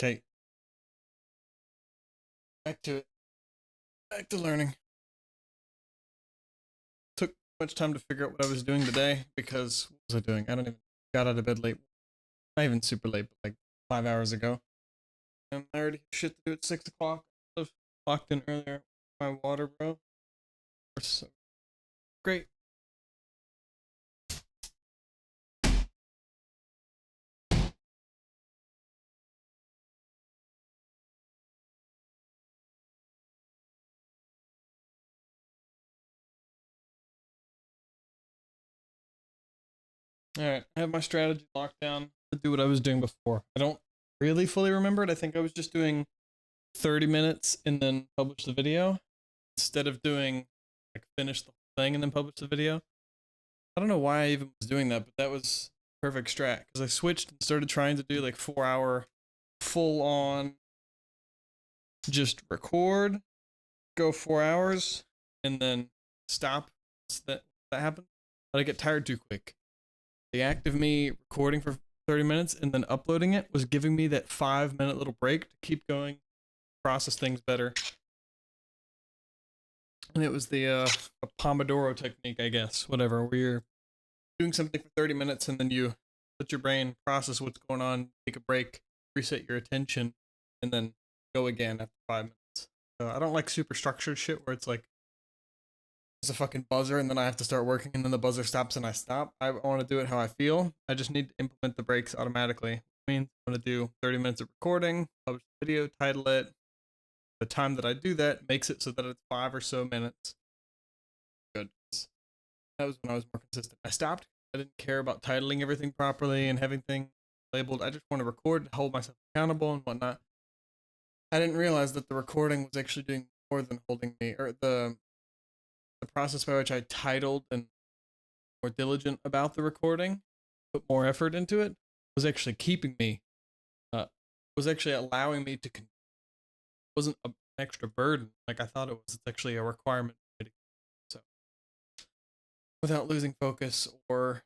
Okay, back to it. Back to learning. Took much time to figure out what I was doing today because what was I doing? I don't even got out of bed late. Not even super late, but like 5 hours ago. And I already have shit to do at 6 o'clock. I have clocked in earlier. My water, bro. So great. All right, I have my strategy locked down to do what I was doing before. I don't really fully remember it. I think I was just doing 30 minutes and then publish the video instead of doing like finish the whole thing and then publish the video. I don't know why I even was doing that, but that was perfect strat because I switched and started trying to do like 4 hour full on just record, go 4 hours, and then stop. That happened. But I get tired too quick. The act of me recording for 30 minutes and then uploading it was giving me that 5 minute little break to keep going, process things better. And it was the a Pomodoro technique, I guess, whatever, where you're doing something for 30 minutes and then you let your brain process what's going on, take a break, reset your attention, and then go again after 5 minutes. I don't like super structured shit where it's like there's a fucking buzzer and then I have to start working and then the buzzer stops and I stop. I want to do it how I feel. I just need to implement the breaks automatically. It means I'm going to do 30 minutes of recording, publish the video, title it. The time that I do that makes it so that it's 5 or so minutes. Good. That was when I was more consistent. I stopped. I didn't care about titling everything properly and having things labeled. I just want to record, hold myself accountable and whatnot. I didn't realize that the recording was actually doing more than holding me, or the process by which I titled and more diligent about the recording, put more effort into it, was actually keeping me, was actually allowing me to. Wasn't an extra burden like I thought it was. It's actually a requirement. So without losing focus or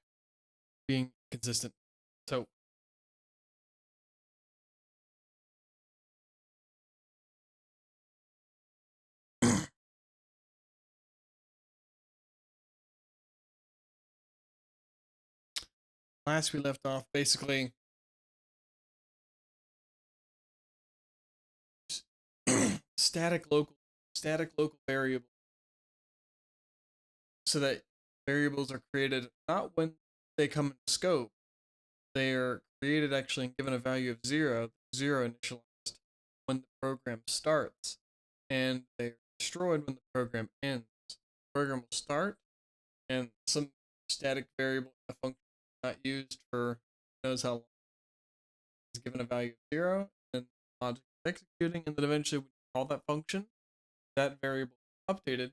being consistent. So last we left off, basically static local variable, so that variables are created not when they come in scope. They are created actually and given a value of zero initialized when the program starts, and they are destroyed when the program ends. The program will start, and some static variable in a function not used for knows how long is given a value of zero, and logic is executing, and then eventually when you call that function, that variable is updated,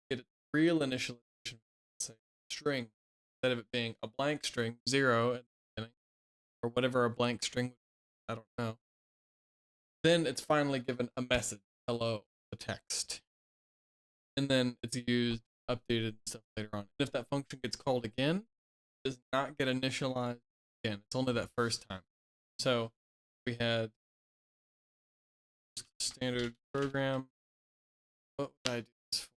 get its real initialization, say string, instead of it being a blank string, zero at the beginning, or whatever a blank string, I don't know. Then it's finally given a message, hello, the text. And then it's used, updated, and stuff later on. And if that function gets called again, it does not get initialized again. It's only that first time. So we had standard program. What would I do this for?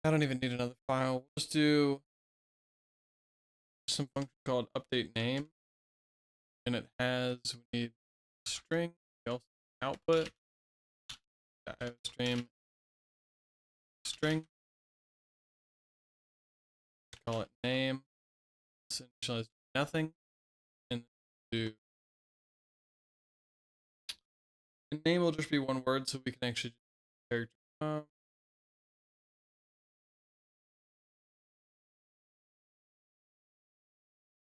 I don't even need another file. We'll just do some function called update name, and it has, we need string, we also output, stream string, call it name, initialize nothing, and do, and name will just be one word, so we can actually do character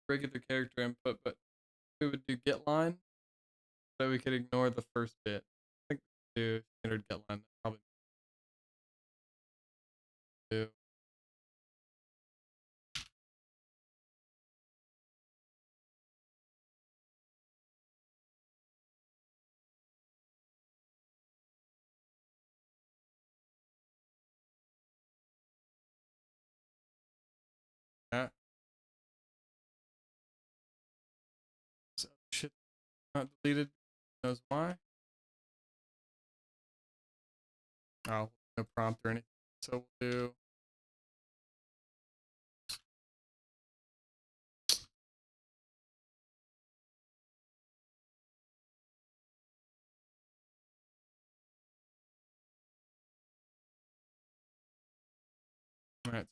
regular character input, but we would do get line, so we could ignore the first bit. I think we do standard get line, probably do that. So shit not deleted. Who knows why? Oh, no prompt or anything. So we'll do all right.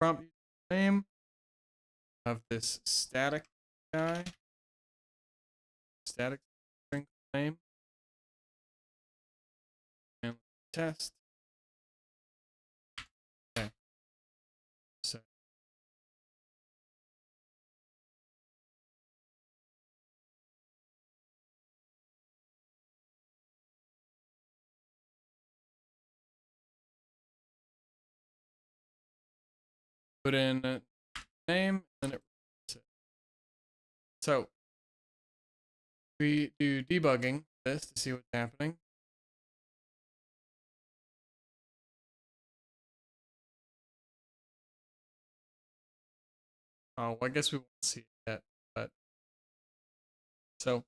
Prompt name of this static guy. Static string name. And test. Okay. So put in name and it. So we do debugging this to see what's happening. Oh, well, I guess we won't see it yet, but so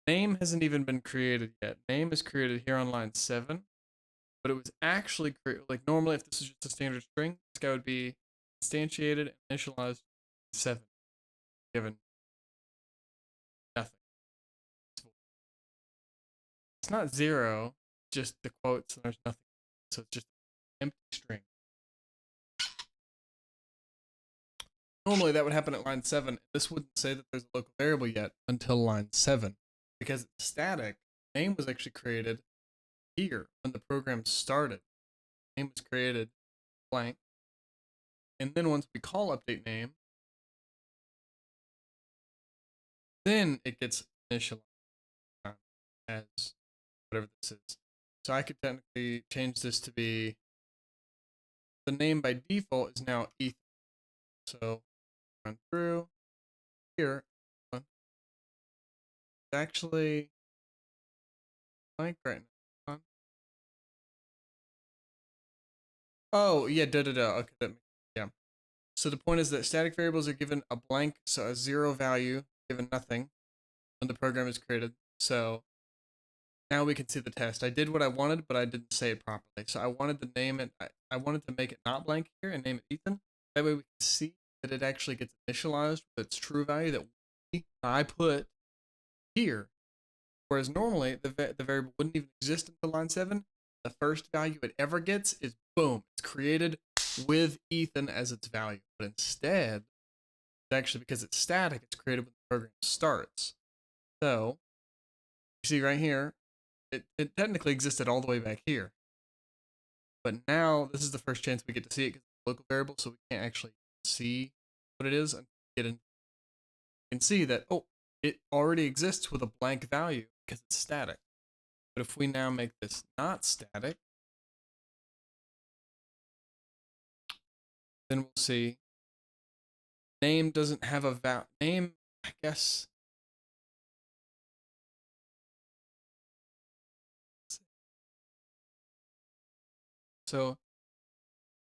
name hasn't even been created yet. Name is created here on line 7, but it was actually created like normally if this is just a standard string, this guy would be instantiated and initialized 7, given nothing. It's not 0, just the quotes and there's nothing. So it's just an empty string. Normally that would happen at line 7. This wouldn't say that there's a local variable yet until line 7 because it's static. Name was actually created here when the program started. Name was created blank. And then once we call update name, then it gets initialized as whatever this is. So I could technically change this to be the name by default is now Ethan. So run through here. It's actually blank right now. Oh yeah, Okay, yeah. So the point is that static variables are given a blank, so a 0 value, given nothing when the program is created. So now we can see the test. I did what I wanted, but I didn't say it properly. So I wanted to name it. I wanted to make it not blank here and name it Ethan. That way we can see that it actually gets initialized with its true value that I put here. Whereas normally the variable wouldn't even exist until line 7. The first value it ever gets is boom. It's created with Ethan as its value. But instead, actually because it's static, it's created when the program starts. So you see right here, it technically existed all the way back here. But now this is the first chance we get to see it because it's a local variable, so we can't actually see what it is and get in. You can see that, oh, it already exists with a blank value because it's static. But if we now make this not static, then we'll see name doesn't have a name, I guess. So it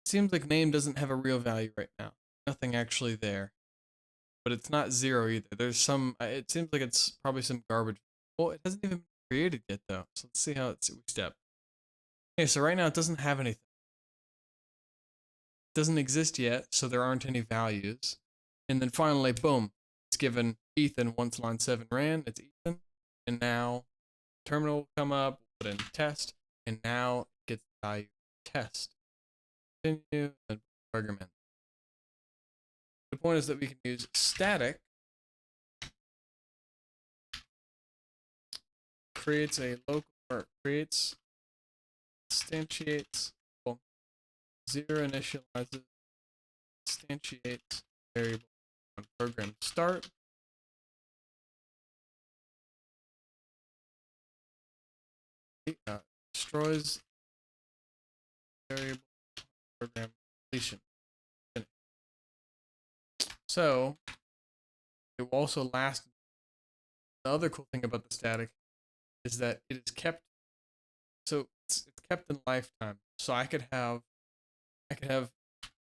seems like name doesn't have a real value right now. Nothing actually there. But it's not 0 either. There's some, it seems like it's probably some garbage. Well, it hasn't even been created yet though. So let's see how we step. Okay, so right now it doesn't have anything. It doesn't exist yet, so there aren't any values. And then finally, boom, it's given Ethan once line 7 ran, it's Ethan. And now terminal will come up, put in test, and now it gets the value test. Continue, and program in. The point is that we can use static, creates a local, or creates, instantiates, well, 0 initializes, instantiates variable on program start. Destroys variable program completion. So it will also last. The other cool thing about the static is that it is kept. So it's kept in lifetime. So I could have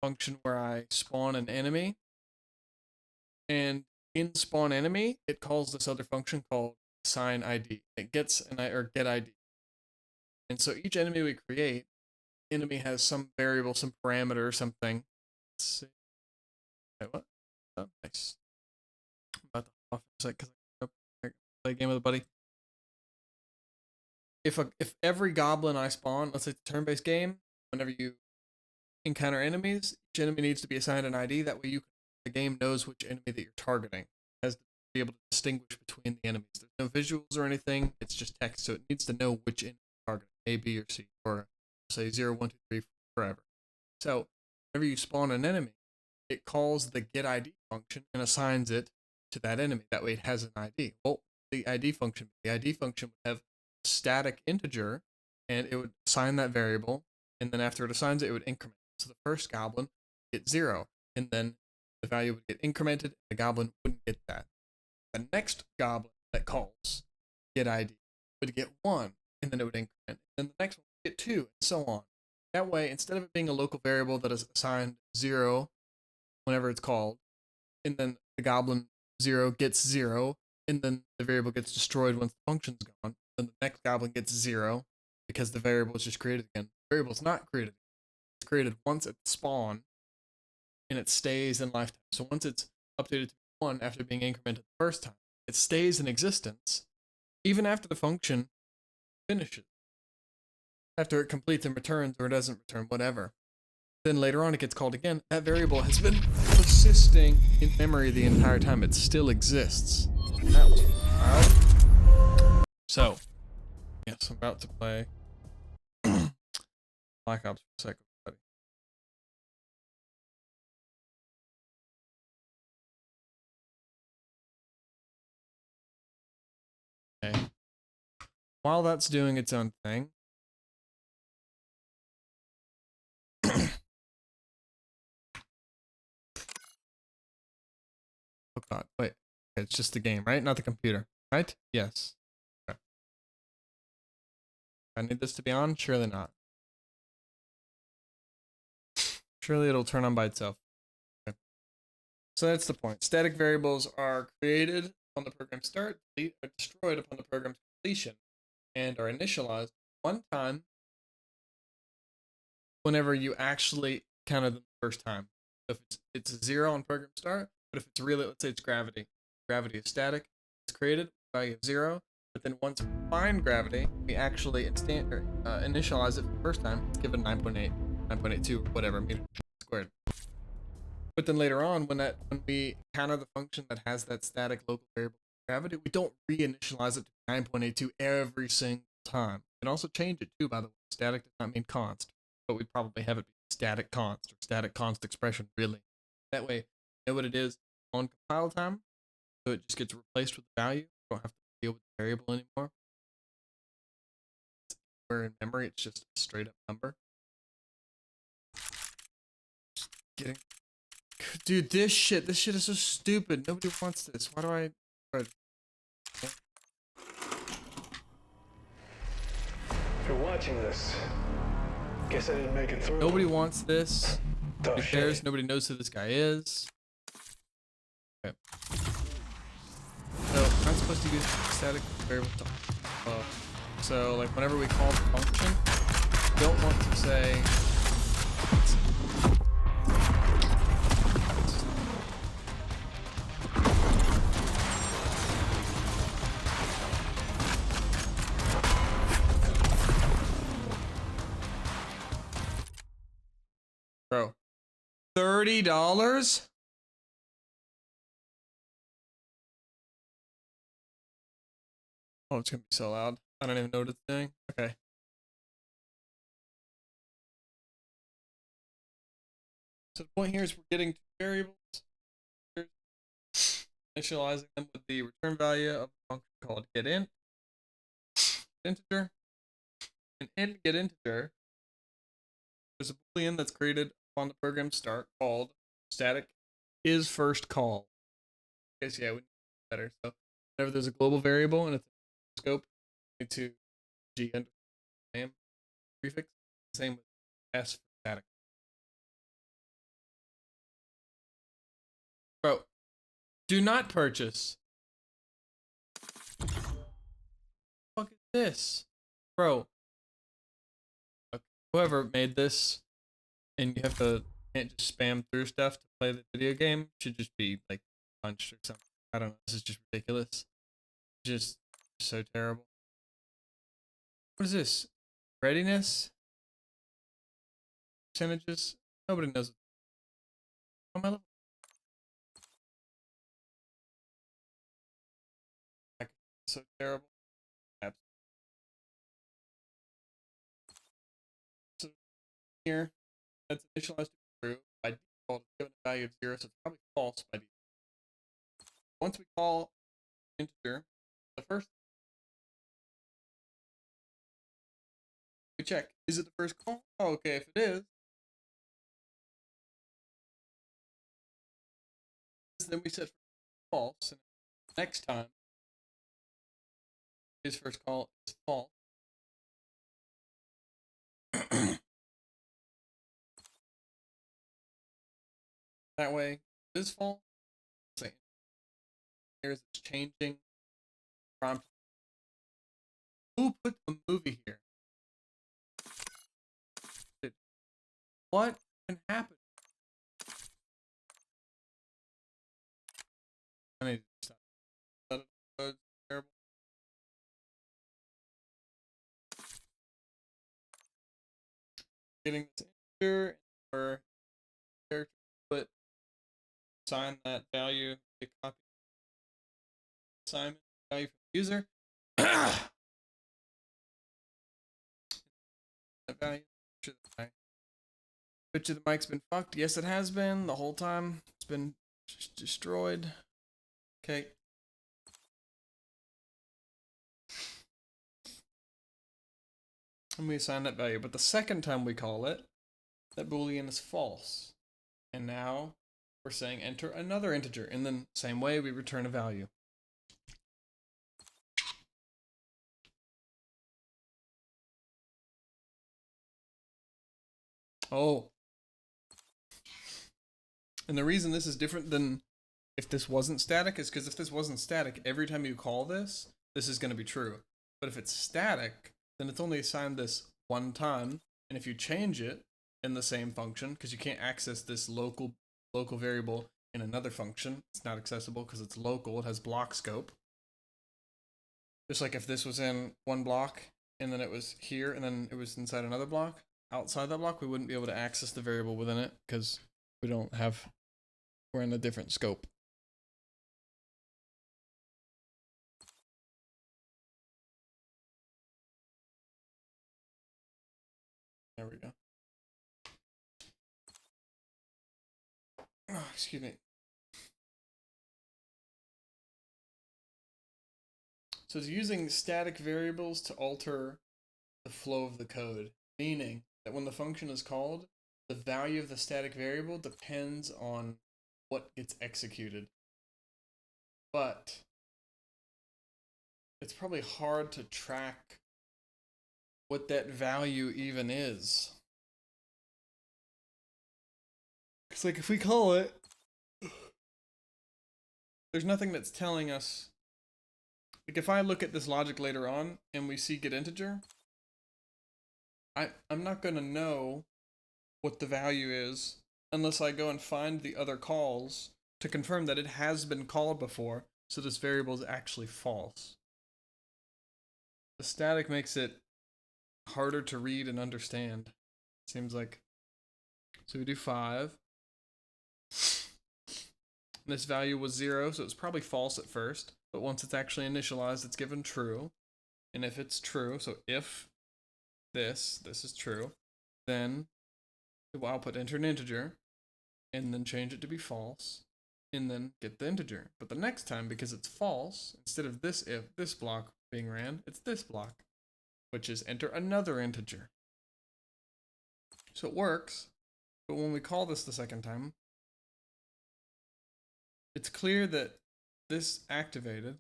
function where I spawn an enemy, and in spawn enemy, it calls this other function called assign ID. It gets an or get ID. And so each enemy we create, enemy has some variable, some parameter or something. Let's see. Wait, what? Oh, nice. I'm about to off a sec because I play a game with a buddy. If every goblin I spawn, let's say it's a turn-based game, whenever you encounter enemies, each enemy needs to be assigned an ID. That way, the game knows which enemy that you're targeting. It has to be able to distinguish between the enemies. There's no visuals or anything. It's just text, so it needs to know which enemy you're targeting, A, B, or C, or say 0, 1, 2, 3, forever. So whenever you spawn an enemy, it calls the get ID function and assigns it to that enemy. That way, it has an ID. Well, the ID function would have a static integer, and it would assign that variable, and then after it assigns it, it would increment. So the first goblin would get 0, and then the value would get incremented. The goblin wouldn't get that. The next goblin that calls get ID would get 1, and then it would increment. Then the next one would get 2, and so on. That way, instead of it being a local variable that is assigned 0 whenever it's called, and then the goblin 0 gets 0, and then the variable gets destroyed once the function's gone, then the next goblin gets 0 because the variable is just created again. The variable is not created. It's created once at spawn, and it stays in lifetime. So once it's updated to 1 after being incremented the first time, it stays in existence even after the function finishes. After it completes and returns, or it doesn't return, whatever. Then later on it gets called again. That variable has been persisting in memory the entire time. It still exists. That was wild. So, yes, I'm about to play Black Ops for a second. Okay. While that's doing its own thing, oh god, wait. It's just the game, right? Not the computer, right? Yes. Okay. I need this to be on? Surely not. Surely it'll turn on by itself. Okay. So that's the point. Static variables are created upon the program start, are destroyed upon the program's completion, and are initialized one time whenever you actually counted them the first time. So if it's a 0 on program start, but if it's really, let's say it's gravity. Gravity is static. It's created, value of 0. But then once we find gravity, we actually initialize it for the first time. It's given 9.8, 9.82, whatever, meters squared. But then later on, when we counter the function that has that static local variable gravity, we don't reinitialize it to 9.82 every single time. We can also change it too, by the way. Static does not mean const, but we probably have it be static const or static const expression, really. That way, you know what it is on compile time, so it just gets replaced with the value. You don't have to deal with the variable anymore. Where in memory, it's just a straight up number. Getting Dude, this shit is so stupid. Nobody wants this. Why do I... If you're watching this, guess I didn't make it through. Nobody wants this. Nobody Tough cares. shit. Nobody knows who this guy is. Okay. So, I'm supposed to use static variable to... so, like, whenever we call the function, we don't want to say... Bro, $30? Oh, it's gonna be so loud. I don't even know what it's doing. Okay. So the point here is we're getting two variables, initializing them with the return value of a function called getInt, integer, and in getInteger, there's a boolean that's created upon the program start called static is first call. Okay, so yeah, we need better. So whenever there's a global variable and it's a scope, we need to g name prefix. Same with s for static. Bro, do not purchase. What the fuck is this? Bro, whoever made this, and you have to can't just spam through stuff to play the video game, should just be like punched or something. I don't know. This is just ridiculous. Just so terrible. What is this? Readiness? Percentages? Nobody knows. On my level. So terrible. So here, that's initialized to true by default. It's given a value of 0, so it's probably false by default. Once we call integer, the first we check, is it the first call? Oh, okay, if it is, then we set false. And next time, his first call is false. That way, this false. Here's it's changing prompt. Who put the movie here? What can happen? I need to stop. That is terrible. Getting this integer or character put assign that value, a copy assignment value from the user. That value. Picture the mic's been fucked. Yes, it has been the whole time. It's been just destroyed. Okay. And we assign that value. But the second time we call it, that boolean is false. And now we're saying enter another integer. And then same way we return a value. Oh. And the reason this is different than if this wasn't static is because if this wasn't static, every time you call this, this is going to be true. But if it's static, then it's only assigned this one time. And if you change it in the same function, because you can't access this local variable in another function, it's not accessible because it's local, it has block scope. Just like if this was in one block and then it was here and then it was inside another block, outside that block, we wouldn't be able to access the variable within it because we're in a different scope. There we go. Oh, excuse me. So it's using static variables to alter the flow of the code, meaning that when the function is called, the value of the static variable depends on what gets executed. But it's probably hard to track what that value even is. It's like if we call it, there's nothing that's telling us. Like if I look at this logic later on and we see get integer, I'm not gonna know what the value is unless I go and find the other calls to confirm that it has been called before, so this variable is actually false. The static makes it harder to read and understand. Seems like. So we do 5. This value was 0, so it's probably false at first, but once it's actually initialized, it's given true. And if it's true, so if this is true, then it will output enter an integer, and then change it to be false, and then get the integer. But the next time, because it's false, instead of this block being ran, it's this block, which is enter another integer. So it works, but when we call this the second time, it's clear that this activated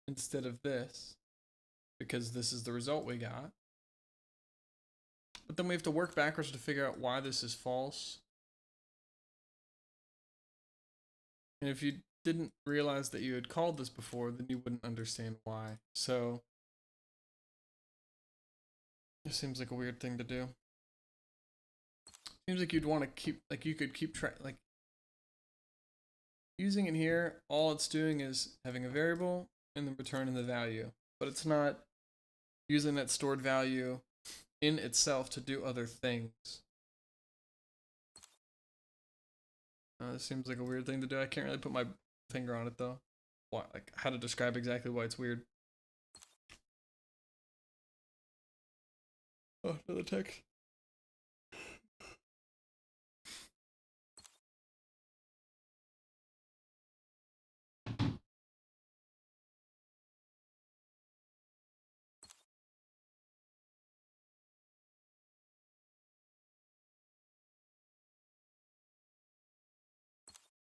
instead of this, because this is the result we got. But then we have to work backwards to figure out why this is false. And if you didn't realize that you had called this before, then you wouldn't understand why. So it seems like a weird thing to do. Seems like you'd want to keep, like, you could keep track, like, using it here, all it's doing is having a variable and then returning the value. But it's not using that stored value in itself to do other things. This seems like a weird thing to do. I can't really put my finger on it though. Why, like, how to describe exactly why it's weird. Oh, another text.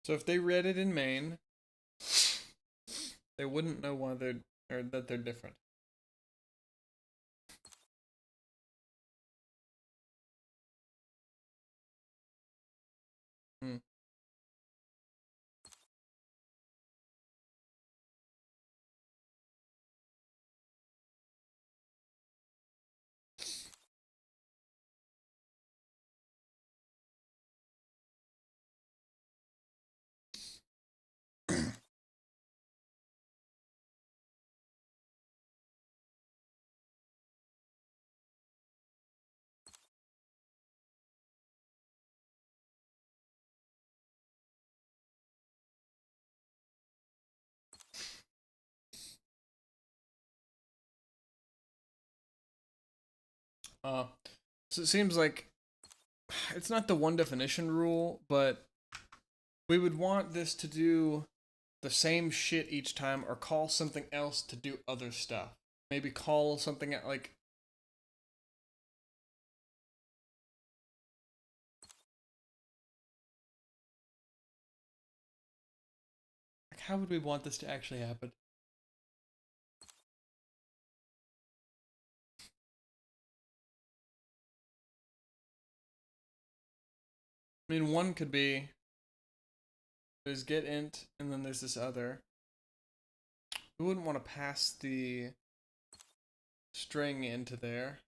So if they read it in main, they wouldn't know why they're, or that they're different. Hmm. So it seems like it's not the one definition rule, but we would want this to do the same shit each time or call something else to do other stuff. Maybe call something like how would we want this to actually happen? I mean, one could be there's get int and then there's this other. We wouldn't want to pass the string into there.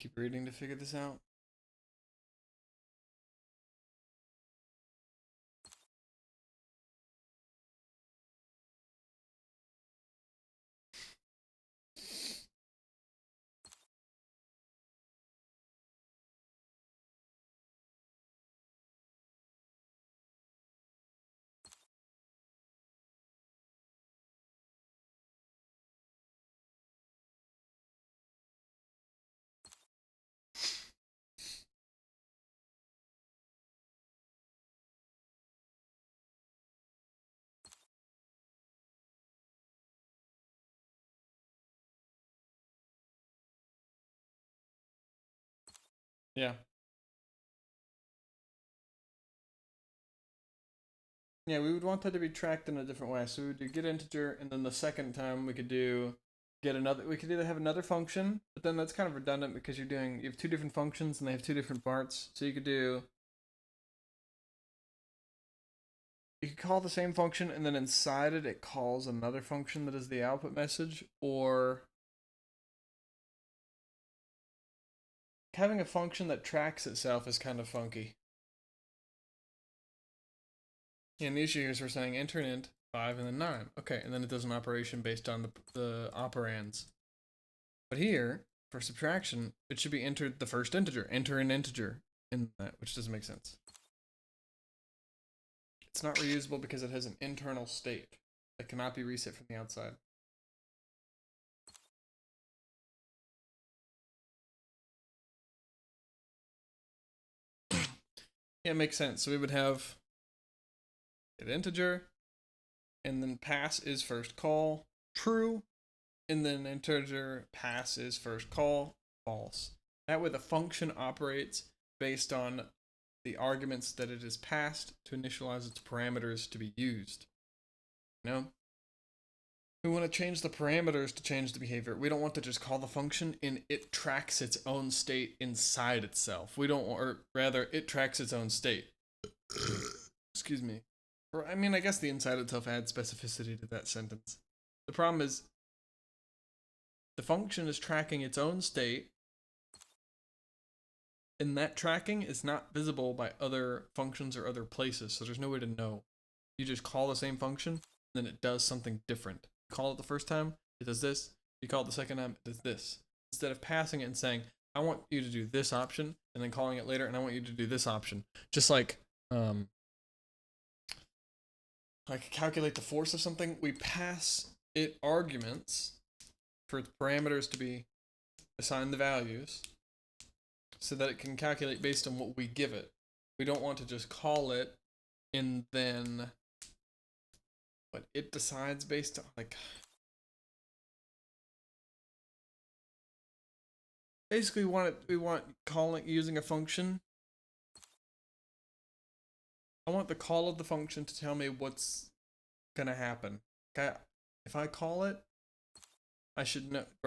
Keep reading to figure this out. Yeah. Yeah, we would want that to be tracked in a different way. So we would do get integer, and then the second time we could do get another. We could either have another function, but then that's kind of redundant because you have two different functions and they have two different parts. So you could call the same function and then inside it calls another function that is the output message, or having a function that tracks itself is kind of funky. In these years, we're saying enter an int 5 and then 9. Okay, and then it does an operation based on the operands. But here, for subtraction, it should be entered the first integer. Enter an integer in that, which doesn't make sense. It's not reusable because it has an internal state that cannot be reset from the outside. Yeah, it makes sense. So we would have an integer, and then pass is first call, true, and then integer pass is first call, false. That way the function operates based on the arguments that it is passed to initialize its parameters to be used. You know? We want to change the parameters to change the behavior. We don't want to just call the function and it tracks its own state inside itself. We don't, or rather, it tracks its own state. Excuse me. Or, I mean, I guess the inside itself adds specificity to that sentence. The problem is, the function is tracking its own state, and that tracking is not visible by other functions or other places, so there's no way to know. You just call the same function, and then it does something different. You call it the first time, it does this. You call it the second time, it does this. Instead of passing it and saying, I want you to do this option, and then calling it later, and I want you to do this option. Just like calculate the force of something, we pass it arguments for its parameters to be assigned the values so that it can calculate based on what we give it. We don't want to just call it and then what it decides based on, like, basically we want calling using a function. I want the call of the function to tell me what's gonna happen. Okay, if I call it, I should know